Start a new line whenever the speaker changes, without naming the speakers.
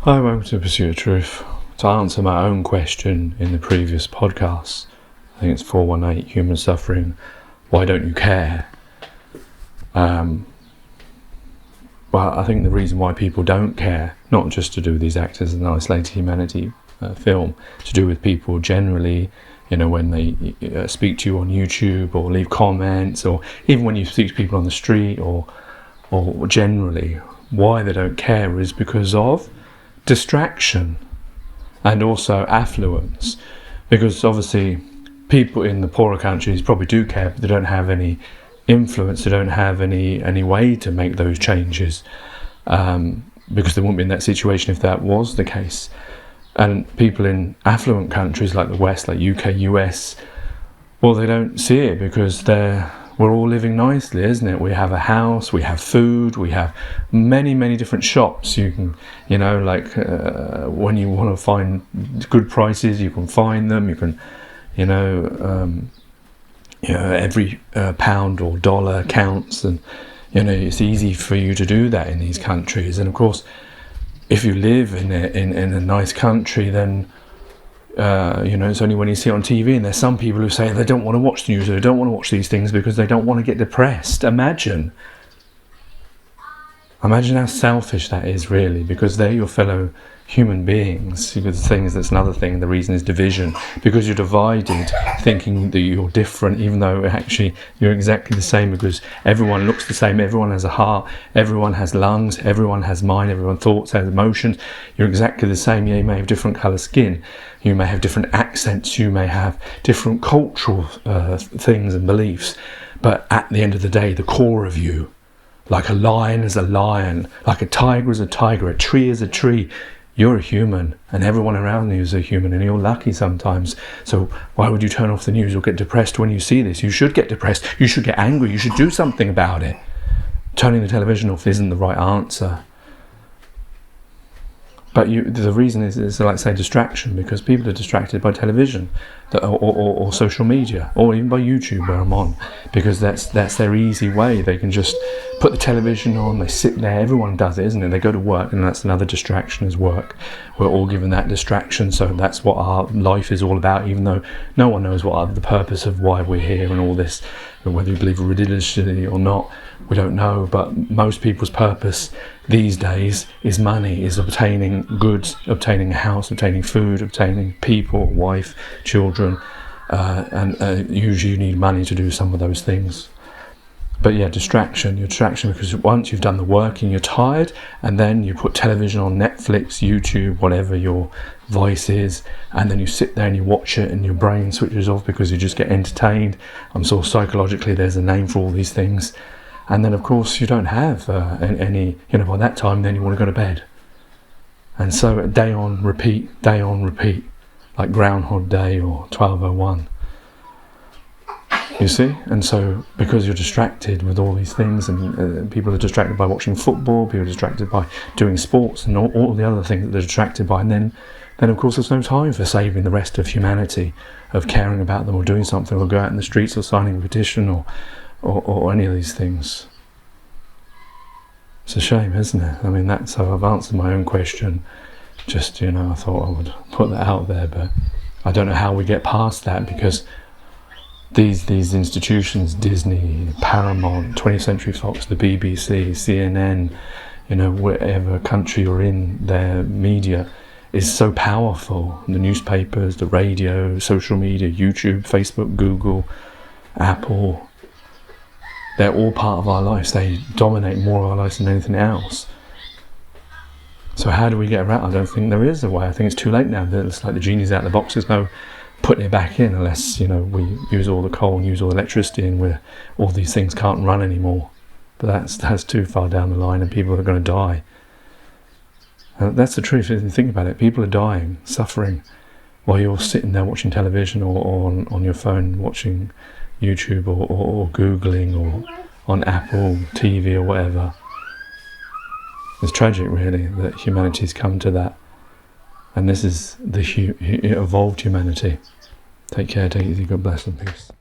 Hi, welcome to Pursue of Truth. To answer my own question in the previous podcast, I think it's 418, Human Suffering, Why Don't You Care? Well, I think the reason why people don't care, not just to do with these actors as an isolated humanity film, to do with people generally, when they speak to you on YouTube or leave comments, or even when you speak to people on the street or generally, why they don't care is because of distraction and also affluence, because obviously people in the poorer countries probably do care, but they don't have any influence, they don't have any way to make those changes, because they wouldn't be in that situation if that was the case. And people in affluent countries like the West, like UK, US, well, they don't see it because we're all living nicely, isn't it? We have a house, we have food, we have many different shops. You can, when you want to find good prices, you can find them. You can, every pound or dollar counts, and it's easy for you to do that in these countries. And of course, if you live in a nice country, then it's only when you see it on TV, and there's some people who say they don't want to watch the news, or they don't want to watch these things because they don't want to get depressed. Imagine how selfish that is, really, because they're your fellow human beings. Because the thing is, that's another thing, the reason is division, because you're divided, thinking that you're different, even though actually you're exactly the same, because everyone looks the same, everyone has a heart, everyone has lungs, everyone has mind, everyone thoughts, has emotions. You're exactly the same. Yeah, you may have different colour skin, you may have different accents, you may have different cultural things and beliefs, but at the end of the day, the core of you, like a lion is a lion, like a tiger is a tiger, a tree is a tree. You're a human, and everyone around you is a human, and you're lucky sometimes. So why would you turn off the news or get depressed when you see this? You should get depressed, you should get angry, you should do something about it. Turning the television off isn't the right answer. But the reason is like, say, distraction, because people are distracted by television or social media, or even by YouTube, where I'm on, because that's their easy way. They can just put the television on, they sit there, everyone does it, isn't it? They go to work, and that's another distraction, is work. We're all given that distraction, so that's what our life is all about, even though no one knows what the purpose of why we're here and all this, whether you believe religiously or not, we don't know. But most people's purpose these days is money, is obtaining goods, obtaining a house, obtaining food, obtaining people, wife, children, and usually you need money to do some of those things. But yeah, distraction, because once you've done the work and you're tired, and then you put television on, Netflix, YouTube, whatever your vice is, and then you sit there and you watch it, and your brain switches off because you just get entertained. I'm sure psychologically there's a name for all these things. And then of course you don't have any, by that time then you want to go to bed. And so day on repeat, like Groundhog Day or 1201. You see? And so because you're distracted with all these things, and people are distracted by watching football, people are distracted by doing sports and all the other things that they're distracted by, and then of course there's no time for saving the rest of humanity, of caring about them or doing something, or go out in the streets or signing a petition or any of these things. It's a shame, isn't it? I mean, so I've answered my own question. Just, I thought I would put that out there, but I don't know how we get past that, because these institutions, Disney, Paramount, 20th Century Fox, the BBC, CNN, whatever country you're in, their media is so powerful. The newspapers, the radio, social media, YouTube, Facebook, Google, Apple, they're all part of our lives. They dominate more of our lives than anything else. So how do we get around? I don't think there is a way. I think it's too late now. It's like the genie's out of the box. There's no putting it back in unless, we use all the coal and use all the electricity, and where all these things can't run anymore. But that's too far down the line, and people are going to die. That's the truth. If you think about it, people are dying, suffering, while you're sitting there watching television or on your phone watching YouTube or Googling or on Apple TV or whatever. It's tragic, really, that humanity's come to that. And this is the evolved humanity. Take care, take it easy, God bless and peace.